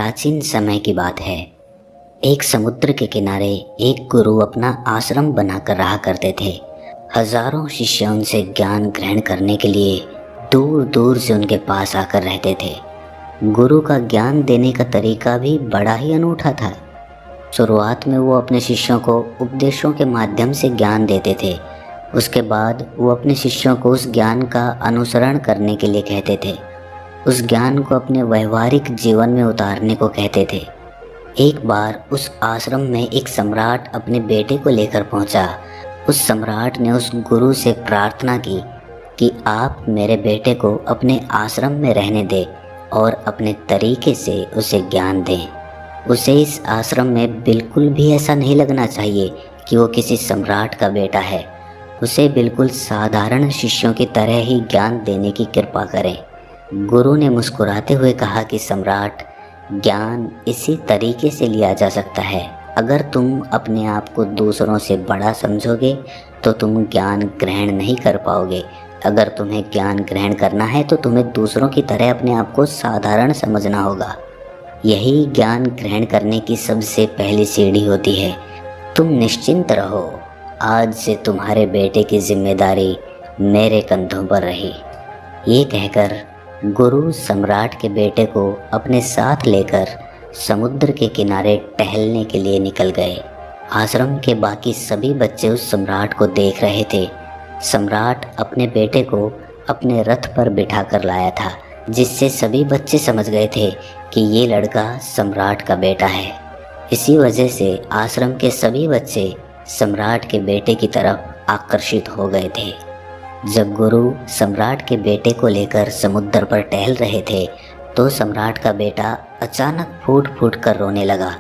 प्राचीन समय की बात है। एक समुद्र के किनारे एक गुरु अपना आश्रम बनाकर रहा करते थे। हजारों शिष्य उनसे ज्ञान ग्रहण करने के लिए दूर दूर से उनके पास आकर रहते थे। गुरु का ज्ञान देने का तरीका भी बड़ा ही अनूठा था। शुरुआत में वो अपने शिष्यों को उपदेशों के माध्यम से ज्ञान देते थे। उसके बाद वो अपने शिष्यों को उस ज्ञान का अनुसरण करने के लिए कहते थे। उस ज्ञान को अपने व्यवहारिक जीवन में उतारने को कहते थे। एक बार उस आश्रम में एक सम्राट अपने बेटे को लेकर पहुंचा। उस सम्राट ने उस गुरु से प्रार्थना की कि आप मेरे बेटे को अपने आश्रम में रहने दें और अपने तरीके से उसे ज्ञान दें। उसे इस आश्रम में बिल्कुल भी ऐसा नहीं लगना चाहिए कि वो किसी सम्राट का बेटा है। उसे बिल्कुल साधारण शिष्यों की तरह ही ज्ञान देने की कृपा करें। गुरु ने मुस्कुराते हुए कहा कि सम्राट, ज्ञान इसी तरीके से लिया जा सकता है। अगर तुम अपने आप को दूसरों से बड़ा समझोगे तो तुम ज्ञान ग्रहण नहीं कर पाओगे। अगर तुम्हें ज्ञान ग्रहण करना है तो तुम्हें दूसरों की तरह अपने आप को साधारण समझना होगा। यही ज्ञान ग्रहण करने की सबसे पहली सीढ़ी होती है। तुम निश्चिंत रहो, आज से तुम्हारे बेटे की जिम्मेदारी मेरे कंधों पर रही। ये कहकर गुरु सम्राट के बेटे को अपने साथ लेकर समुद्र के किनारे टहलने के लिए निकल गए। आश्रम के बाकी सभी बच्चे उस सम्राट को देख रहे थे। सम्राट अपने बेटे को अपने रथ पर बिठा कर लाया था, जिससे सभी बच्चे समझ गए थे कि ये लड़का सम्राट का बेटा है। इसी वजह से आश्रम के सभी बच्चे सम्राट के बेटे की तरफ आकर्षित हो गए थे। जब गुरु सम्राट के बेटे को लेकर समुद्र पर टहल रहे थे तो सम्राट का बेटा अचानक फूट फूट कर रोने लगा,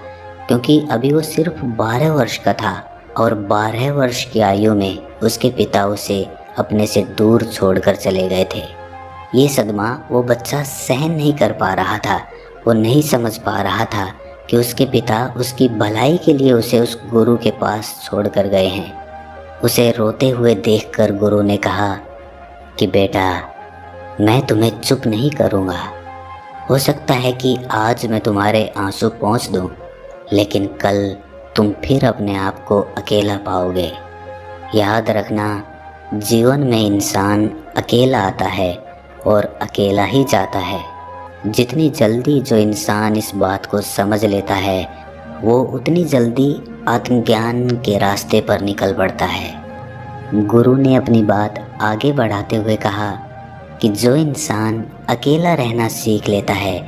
क्योंकि अभी वो सिर्फ 12 वर्ष का था और 12 वर्ष की आयु में उसके पिता उसे अपने से दूर छोड़कर चले गए थे। ये सदमा वो बच्चा सहन नहीं कर पा रहा था। वो नहीं समझ पा रहा था कि उसके पिता उसकी भलाई के लिए उसे उस गुरु के पास छोड़कर गए हैं। उसे रोते हुए देखकर गुरु ने कहा कि बेटा, मैं तुम्हें चुप नहीं करूँगा। हो सकता है कि आज मैं तुम्हारे आंसू पोंछ दूँ, लेकिन कल तुम फिर अपने आप को अकेला पाओगे। याद रखना, जीवन में इंसान अकेला आता है और अकेला ही जाता है। जितनी जल्दी जो इंसान इस बात को समझ लेता है, वो उतनी जल्दी आत्मज्ञान के रास्ते पर निकल पड़ता है। गुरु ने अपनी बात आगे बढ़ाते हुए कहा कि जो इंसान अकेला रहना सीख लेता है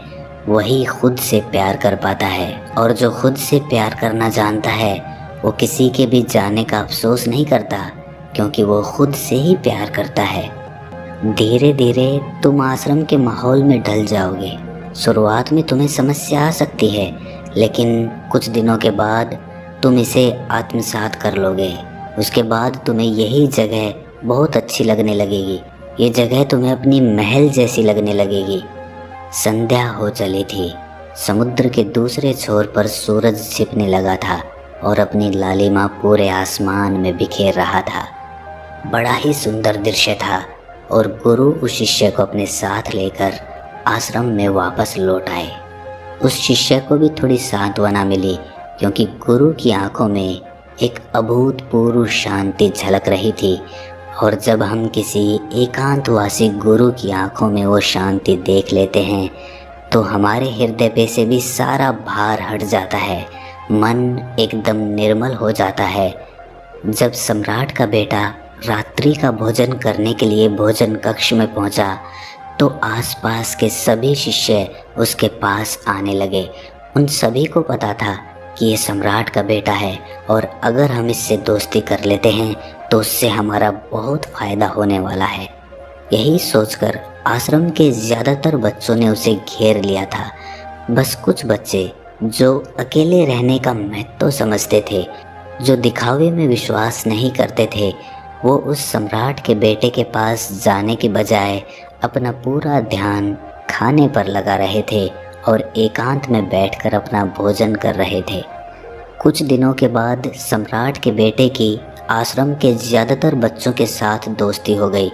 वही खुद से प्यार कर पाता है, और जो खुद से प्यार करना जानता है वो किसी के भी जाने का अफसोस नहीं करता, क्योंकि वो खुद से ही प्यार करता है। धीरे धीरे तुम आश्रम के माहौल में ढल जाओगे। शुरुआत में तुम्हें समस्या आ सकती है, लेकिन कुछ दिनों के बाद तुम इसे आत्मसात कर लोगे। उसके बाद तुम्हें यही जगह बहुत अच्छी लगने लगेगी। ये जगह तुम्हें अपनी महल जैसी लगने लगेगी। संध्या हो चली थी। समुद्र के दूसरे छोर पर सूरज छिपने लगा था और अपनी लालिमा पूरे आसमान में बिखेर रहा था। बड़ा ही सुंदर दृश्य था और गुरु उस शिष्य को अपने साथ लेकर आश्रम में वापस लौट आए। उस शिष्य को भी थोड़ी सांत्वना मिली, क्योंकि गुरु की आंखों में एक अभूतपूर्व शांति झलक रही थी। और जब हम किसी एकांतवासी गुरु की आंखों में वो शांति देख लेते हैं तो हमारे हृदय पे से भी सारा भार हट जाता है। मन एकदम निर्मल हो जाता है। जब सम्राट का बेटा रात्रि का भोजन करने के लिए भोजन कक्ष में पहुंचा तो आसपास के सभी शिष्य उसके पास आने लगे। उन सभी को पता था कि ये सम्राट का बेटा है और अगर हम इससे दोस्ती कर लेते हैं तो उससे हमारा बहुत फ़ायदा होने वाला है। यही सोचकर आश्रम के ज़्यादातर बच्चों ने उसे घेर लिया था। बस कुछ बच्चे जो अकेले रहने का महत्व समझते थे, जो दिखावे में विश्वास नहीं करते थे, वो उस सम्राट के बेटे के पास जाने के बजाय अपना पूरा ध्यान खाने पर लगा रहे थे और एकांत में बैठकर अपना भोजन कर रहे थे। कुछ दिनों के बाद सम्राट के बेटे की आश्रम के ज़्यादातर बच्चों के साथ दोस्ती हो गई।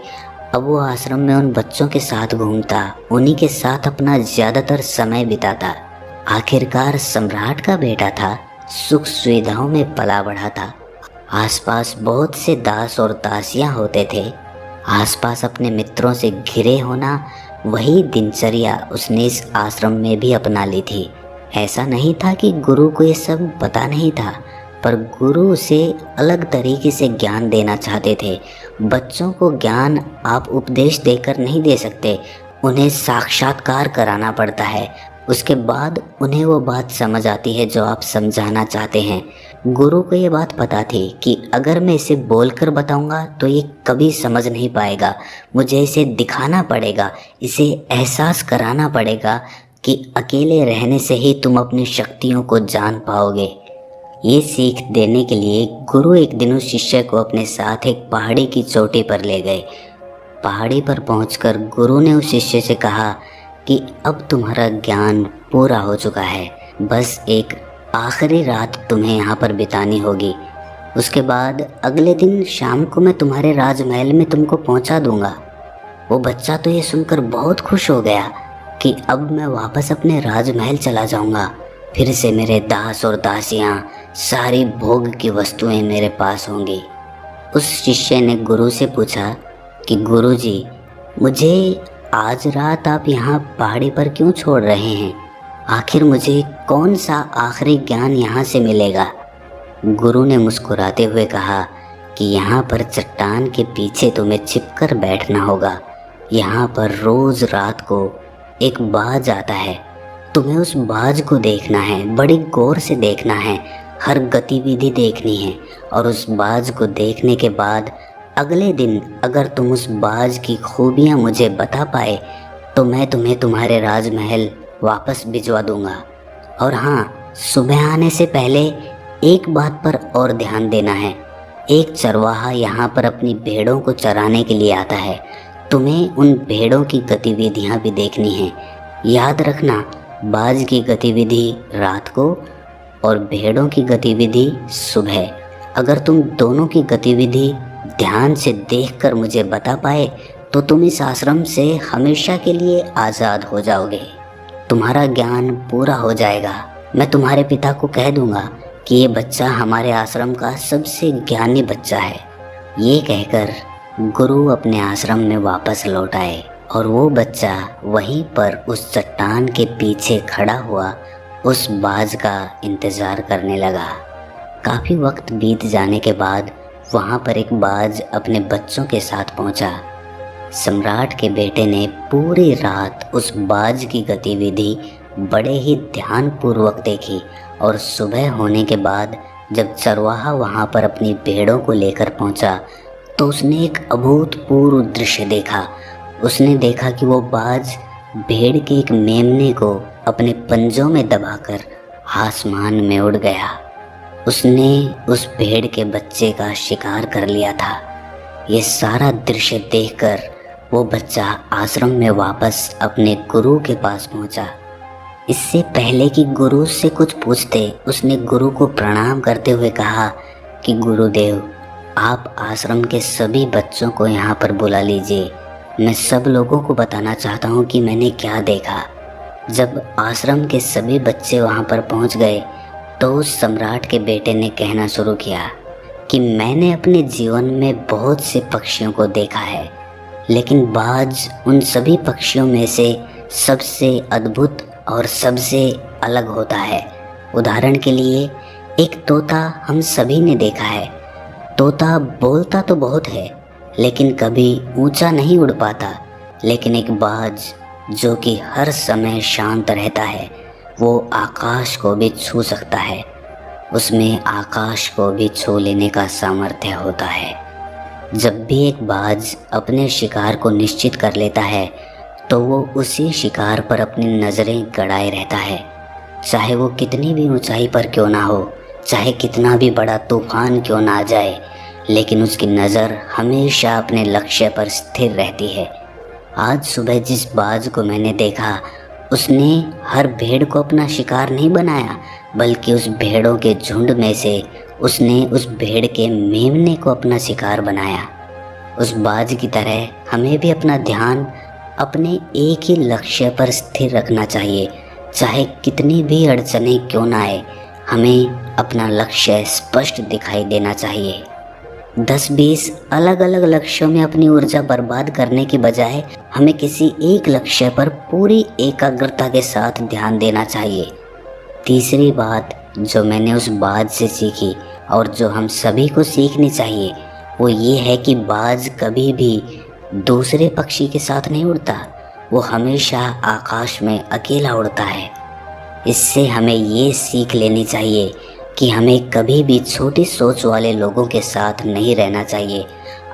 अब वो आश्रम में उन बच्चों के साथ घूमता, उन्हीं के साथ अपना ज़्यादातर समय बिताता। आखिरकार सम्राट का बेटा था, सुख सुविधाओं में पला बढ़ा था। आसपास बहुत से दास और दासियां होते थे। आसपास अपने मित्रों से घिरे होना, वही दिनचर्या उसने इस आश्रम में भी अपना ली थी। ऐसा नहीं था कि गुरु को ये सब पता नहीं था, पर गुरु उसे अलग तरीके से ज्ञान देना चाहते थे। बच्चों को ज्ञान आप उपदेश देकर नहीं दे सकते, उन्हें साक्षात्कार कराना पड़ता है। उसके बाद उन्हें वो बात समझ आती है जो आप समझाना चाहते हैं। गुरु को ये बात पता थी कि अगर मैं इसे बोलकर बताऊंगा तो ये कभी समझ नहीं पाएगा। मुझे इसे दिखाना पड़ेगा, इसे एहसास कराना पड़ेगा कि अकेले रहने से ही तुम अपनी शक्तियों को जान पाओगे। ये सीख देने के लिए गुरु एक दिन उस शिष्य को अपने साथ एक पहाड़ी की चोटी पर ले गए। पहाड़ी पर पहुंचकर गुरु ने उस शिष्य से कहा कि अब तुम्हारा ज्ञान पूरा हो चुका है, बस एक आखिरी रात तुम्हें यहाँ पर बितानी होगी। उसके बाद अगले दिन शाम को मैं तुम्हारे राजमहल में तुमको पहुँचा दूंगा। वो बच्चा तो ये सुनकर बहुत खुश हो गया कि अब मैं वापस अपने राजमहल चला जाऊंगा। फिर से मेरे दास और दासियाँ, सारी भोग की वस्तुएं मेरे पास होंगी। उस शिष्य ने गुरु से पूछा कि गुरुजी, मुझे आज रात आप यहाँ पहाड़ी पर क्यों छोड़ रहे हैं? आखिर मुझे कौन सा आखिरी ज्ञान यहाँ से मिलेगा? गुरु ने मुस्कुराते हुए कहा कि यहाँ पर चट्टान के पीछे तुम्हें छिपकर बैठना होगा। यहाँ पर रोज़ रात को एक बाज आता है, तुम्हें उस बाज को देखना है, बड़ी गौर से देखना है, हर गतिविधि देखनी है। और उस बाज को देखने के बाद अगले दिन अगर तुम उस बाज की खूबियाँ मुझे बता पाए तो मैं तुम्हें तुम्हारे राजमहल वापस भिजवा दूंगा। और हाँ, सुबह आने से पहले एक बात पर और ध्यान देना है। एक चरवाहा यहाँ पर अपनी भेड़ों को चराने के लिए आता है, तुम्हें उन भेड़ों की गतिविधियाँ भी देखनी है। याद रखना, बाज की गतिविधि रात को और भेड़ों की गतिविधि सुबह। अगर तुम दोनों की गतिविधि ध्यान से देखकर मुझे बता पाए तो तुम इस आश्रम से हमेशा के लिए आज़ाद हो जाओगे, तुम्हारा ज्ञान पूरा हो जाएगा। मैं तुम्हारे पिता को कह दूंगा कि ये बच्चा हमारे आश्रम का सबसे ज्ञानी बच्चा है। ये कहकर गुरु अपने आश्रम में वापस लौट आए और वो बच्चा वहीं पर उस चट्टान के पीछे खड़ा हुआ उस बाज का इंतज़ार करने लगा। काफ़ी वक्त बीत जाने के बाद वहाँ पर एक बाज अपने बच्चों के साथ पहुँचा। सम्राट के बेटे ने पूरी रात उस बाज की गतिविधि बड़े ही ध्यानपूर्वक देखी और सुबह होने के बाद जब चरवाहा वहाँ पर अपनी भेड़ों को लेकर पहुँचा तो उसने एक अभूतपूर्व दृश्य देखा। उसने देखा कि वो बाज भेड़ के एक मेमने को अपने पंजों में दबाकर आसमान में उड़ गया। उसने उस भेड़ के बच्चे का शिकार कर लिया था। ये सारा दृश्य देखकर वो बच्चा आश्रम में वापस अपने गुरु के पास पहुंचा। इससे पहले कि गुरु से कुछ पूछते, उसने गुरु को प्रणाम करते हुए कहा कि गुरुदेव, आप आश्रम के सभी बच्चों को यहाँ पर बुला लीजिए। मैं सब लोगों को बताना चाहता हूँ कि मैंने क्या देखा। जब आश्रम के सभी बच्चे वहाँ पर पहुँच गए तो उस सम्राट के बेटे ने कहना शुरू किया कि मैंने अपने जीवन में बहुत से पक्षियों को देखा है, लेकिन बाज उन सभी पक्षियों में से सबसे अद्भुत और सबसे अलग होता है। उदाहरण के लिए, एक तोता हम सभी ने देखा है। तोता बोलता तो बहुत है, लेकिन कभी ऊंचा नहीं उड़ पाता। लेकिन एक बाज जो कि हर समय शांत रहता है, वो आकाश को भी छू सकता है। उसमें आकाश को भी छू लेने का सामर्थ्य होता है। जब भी एक बाज अपने शिकार को निश्चित कर लेता है तो वो उसी शिकार पर अपनी नज़रें गड़ाए रहता है, चाहे वो कितनी भी ऊंचाई पर क्यों ना हो, चाहे कितना भी बड़ा तूफान क्यों ना आ जाए, लेकिन उसकी नज़र हमेशा अपने लक्ष्य पर स्थिर रहती है। आज सुबह जिस बाज को मैंने देखा, उसने हर भेड़ को अपना शिकार नहीं बनाया, बल्कि उस भेड़ों के झुंड में से उसने उस भेड़ के मेमने को अपना शिकार बनाया। उस बाज की तरह हमें भी अपना ध्यान अपने एक ही लक्ष्य पर स्थिर रखना चाहिए। चाहे कितनी भी अड़चनें क्यों ना आए, हमें अपना लक्ष्य स्पष्ट दिखाई देना चाहिए। 10-20 अलग अलग लक्ष्यों में अपनी ऊर्जा बर्बाद करने की बजाय हमें किसी एक लक्ष्य पर पूरी एकाग्रता के साथ ध्यान देना चाहिए। तीसरी बात जो मैंने उस बाज से सीखी और जो हम सभी को सीखनी चाहिए वो ये है कि बाज कभी भी दूसरे पक्षी के साथ नहीं उड़ता, वो हमेशा आकाश में अकेला उड़ता है। इससे हमें ये सीख लेनी चाहिए कि हमें कभी भी छोटी सोच वाले लोगों के साथ नहीं रहना चाहिए।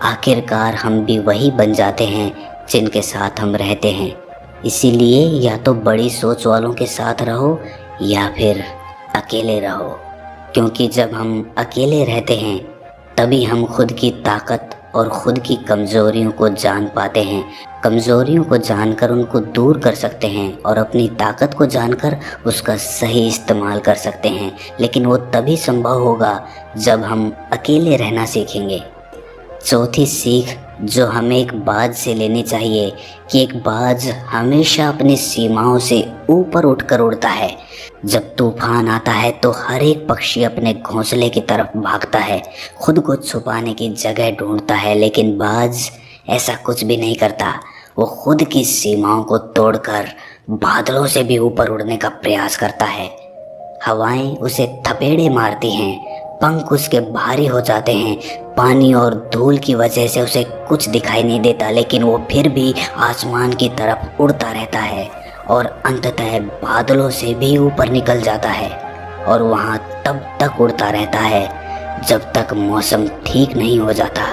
आखिरकार हम भी वही बन जाते हैं जिनके साथ हम रहते हैं। इसीलिए या तो बड़ी सोच वालों के साथ रहो या फिर अकेले रहो, क्योंकि जब हम अकेले रहते हैं तभी हम खुद की ताकत और खुद की कमज़ोरियों को जान पाते हैं। कमज़ोरियों को जानकर उनको दूर कर सकते हैं और अपनी ताकत को जानकर उसका सही इस्तेमाल कर सकते हैं, लेकिन वो तभी संभव होगा जब हम अकेले रहना सीखेंगे। चौथी सीख जो हमें एक बाज से लेनी चाहिए कि एक बाज हमेशा अपनी सीमाओं से ऊपर उठकर उड़ता है। जब तूफान आता है तो हर एक पक्षी अपने घोंसले की तरफ भागता है, खुद को छुपाने की जगह ढूंढता है, लेकिन बाज ऐसा कुछ भी नहीं करता। वो खुद की सीमाओं को तोड़कर बादलों से भी ऊपर उड़ने का प्रयास करता है। हवाएं उसे थपेड़े मारती हैं, पंख उसके भारी हो जाते हैं, पानी और धूल की वजह से उसे कुछ दिखाई नहीं देता, लेकिन वो फिर भी आसमान की तरफ उड़ता रहता है और अंततः बादलों से भी ऊपर निकल जाता है और वहाँ तब तक उड़ता रहता है जब तक मौसम ठीक नहीं हो जाता।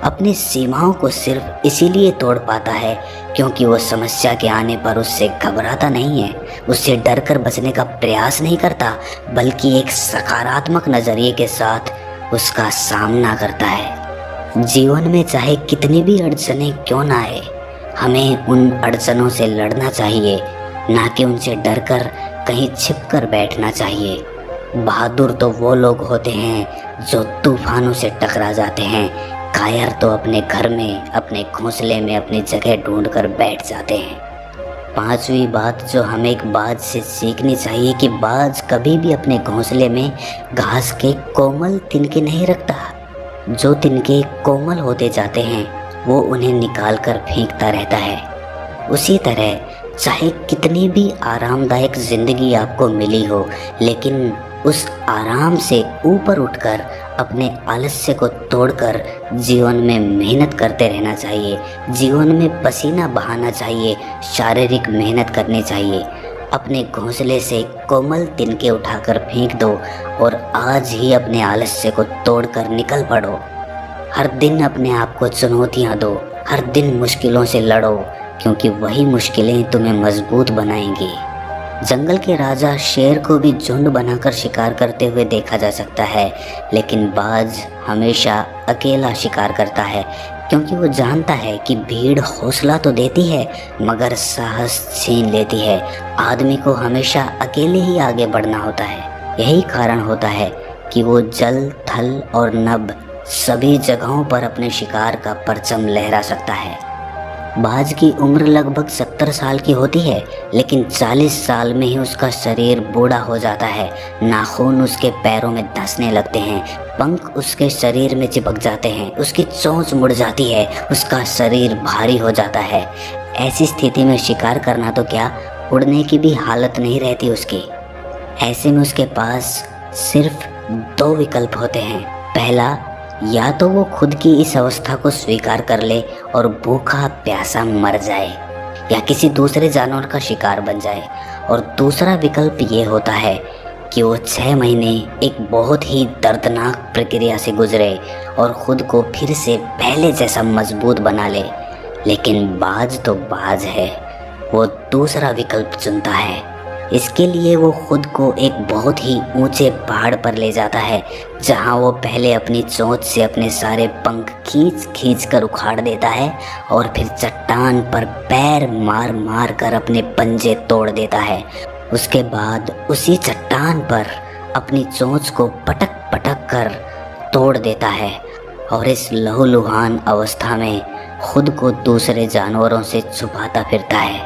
अपनी सीमाओं को सिर्फ इसीलिए तोड़ पाता है क्योंकि वो समस्या के आने पर उससे घबराता नहीं है, उससे डर कर बचने का प्रयास नहीं करता, बल्कि एक सकारात्मक नज़रिए के साथ उसका सामना करता है। जीवन में चाहे कितनी भी अड़चनें क्यों ना आए, हमें उन अड़चनों से लड़ना चाहिए, ना कि उनसे डर कर कहीं छिप कर बैठना चाहिए। बहादुर तो वो लोग होते हैं जो तूफानों से टकरा जाते हैं, कायर तो अपने घर में, अपने घोंसले में अपनी जगह ढूंढ कर बैठ जाते हैं। पांचवी बात जो हमें एक बाज से सीखनी चाहिए कि बाज कभी भी अपने घोंसले में घास के कोमल तिनके नहीं रखता। जो तिनके कोमल होते जाते हैं वो उन्हें निकाल कर फेंकता रहता है। उसी तरह चाहे कितनी भी आरामदायक ज़िंदगी आपको मिली हो, लेकिन उस आराम से ऊपर उठकर अपने आलस्य को तोड़कर जीवन में मेहनत करते रहना चाहिए, जीवन में पसीना बहाना चाहिए, शारीरिक मेहनत करनी चाहिए। अपने घोंसले से कोमल तिनके उठाकर फेंक दो और आज ही अपने आलस्य को तोड़कर निकल पड़ो। हर दिन अपने आप को चुनौतियाँ दो, हर दिन मुश्किलों से लड़ो, क्योंकि वही मुश्किलें तुम्हें मजबूत बनाएंगी। जंगल के राजा शेर को भी झुंड बनाकर शिकार करते हुए देखा जा सकता है, लेकिन बाज हमेशा अकेला शिकार करता है, क्योंकि वो जानता है कि भीड़ हौसला तो देती है मगर साहस छीन लेती है। आदमी को हमेशा अकेले ही आगे बढ़ना होता है। यही कारण होता है कि वो जल, थल और नभ सभी जगहों पर अपने शिकार का परचम लहरा सकता है। बाज की उम्र लगभग 70 साल की होती है, लेकिन 40 साल में ही उसका शरीर बूढ़ा हो जाता है। नाखून उसके पैरों में धंसने लगते हैं, पंख उसके शरीर में चिपक जाते हैं, उसकी चोंच मुड़ जाती है, उसका शरीर भारी हो जाता है। ऐसी स्थिति में शिकार करना तो क्या, उड़ने की भी हालत नहीं रहती उसकी। ऐसे में उसके पास सिर्फ 2 विकल्प होते हैं। पहला, या तो वो खुद की इस अवस्था को स्वीकार कर ले और भूखा प्यासा मर जाए या किसी दूसरे जानवर का शिकार बन जाए, और दूसरा विकल्प ये होता है कि वो 6 महीने एक बहुत ही दर्दनाक प्रक्रिया से गुजरे और खुद को फिर से पहले जैसा मजबूत बना ले। लेकिन बाज तो बाज है, वो दूसरा विकल्प चुनता है। इसके लिए वो खुद को एक बहुत ही ऊंचे पहाड़ पर ले जाता है, जहां वो पहले अपनी चोंच से अपने सारे पंख खींच कर उखाड़ देता है और फिर चट्टान पर पैर मार मार कर अपने पंजे तोड़ देता है। उसके बाद उसी चट्टान पर अपनी चोंच को पटक पटक कर तोड़ देता है और इस लहूलुहान अवस्था में खुद को दूसरे जानवरों से छुपाता फिरता है।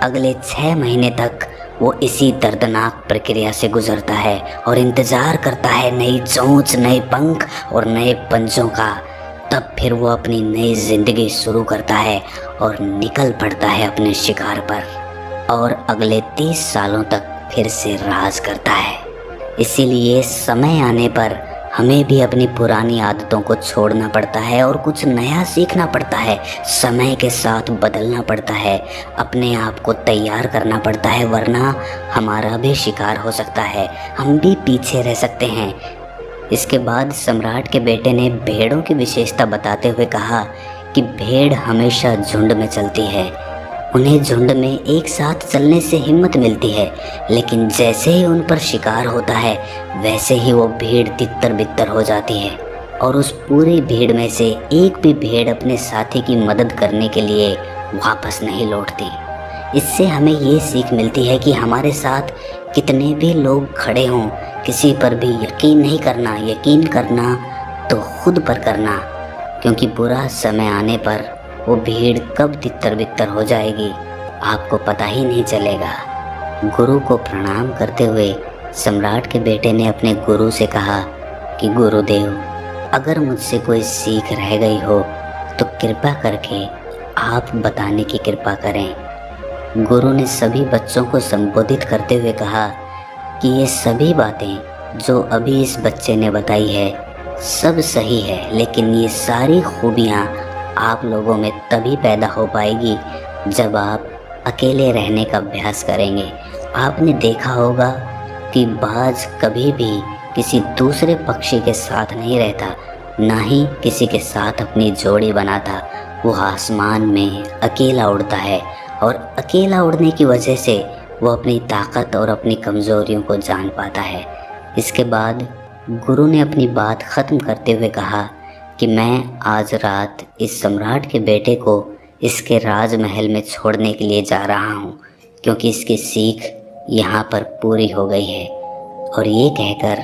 अगले 6 महीने तक वो इसी दर्दनाक प्रक्रिया से गुजरता है और इंतज़ार करता है नई चोंच, नए पंख और नए पंजों का। तब फिर वो अपनी नई ज़िंदगी शुरू करता है और निकल पड़ता है अपने शिकार पर और अगले 30 सालों तक फिर से राज करता है। इसीलिए समय आने पर हमें भी अपनी पुरानी आदतों को छोड़ना पड़ता है और कुछ नया सीखना पड़ता है। समय के साथ बदलना पड़ता है, अपने आप को तैयार करना पड़ता है, वरना हमारा भी शिकार हो सकता है, हम भी पीछे रह सकते हैं। इसके बाद सम्राट के बेटे ने भेड़ों की विशेषता बताते हुए कहा कि भेड़ हमेशा झुंड में चलती है। उन्हें झुंड में एक साथ चलने से हिम्मत मिलती है, लेकिन जैसे ही उन पर शिकार होता है वैसे ही वो भीड़ तितर बितर हो जाती है और उस पूरी भीड़ में से एक भी भेड़ अपने साथी की मदद करने के लिए वापस नहीं लौटती। इससे हमें ये सीख मिलती है कि हमारे साथ कितने भी लोग खड़े हों, किसी पर भी यकीन नहीं करना। यकीन करना तो खुद पर करना, क्योंकि बुरा समय आने पर वो भीड़ कब तितर बितर हो जाएगी आपको पता ही नहीं चलेगा। गुरु को प्रणाम करते हुए सम्राट के बेटे ने अपने गुरु से कहा कि गुरुदेव, अगर मुझसे कोई सीख रह गई हो तो कृपा करके आप बताने की कृपा करें। गुरु ने सभी बच्चों को संबोधित करते हुए कहा कि ये सभी बातें जो अभी इस बच्चे ने बताई है सब सही है, लेकिन ये सारी खूबियाँ आप लोगों में तभी पैदा हो पाएगी जब आप अकेले रहने का अभ्यास करेंगे। आपने देखा होगा कि बाज कभी भी किसी दूसरे पक्षी के साथ नहीं रहता, ना ही किसी के साथ अपनी जोड़ी बनाता। वो आसमान में अकेला उड़ता है और अकेला उड़ने की वजह से वो अपनी ताकत और अपनी कमज़ोरियों को जान पाता है। इसके बाद गुरु ने अपनी बात ख़त्म करते हुए कहा कि मैं आज रात इस सम्राट के बेटे को इसके राजमहल में छोड़ने के लिए जा रहा हूँ, क्योंकि इसकी सीख यहाँ पर पूरी हो गई है। और ये कहकर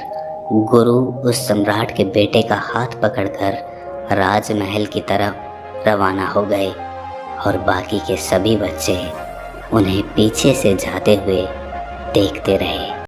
गुरु उस सम्राट के बेटे का हाथ पकड़कर राजमहल की तरफ रवाना हो गए और बाकी के सभी बच्चे उन्हें पीछे से जाते हुए देखते रहे।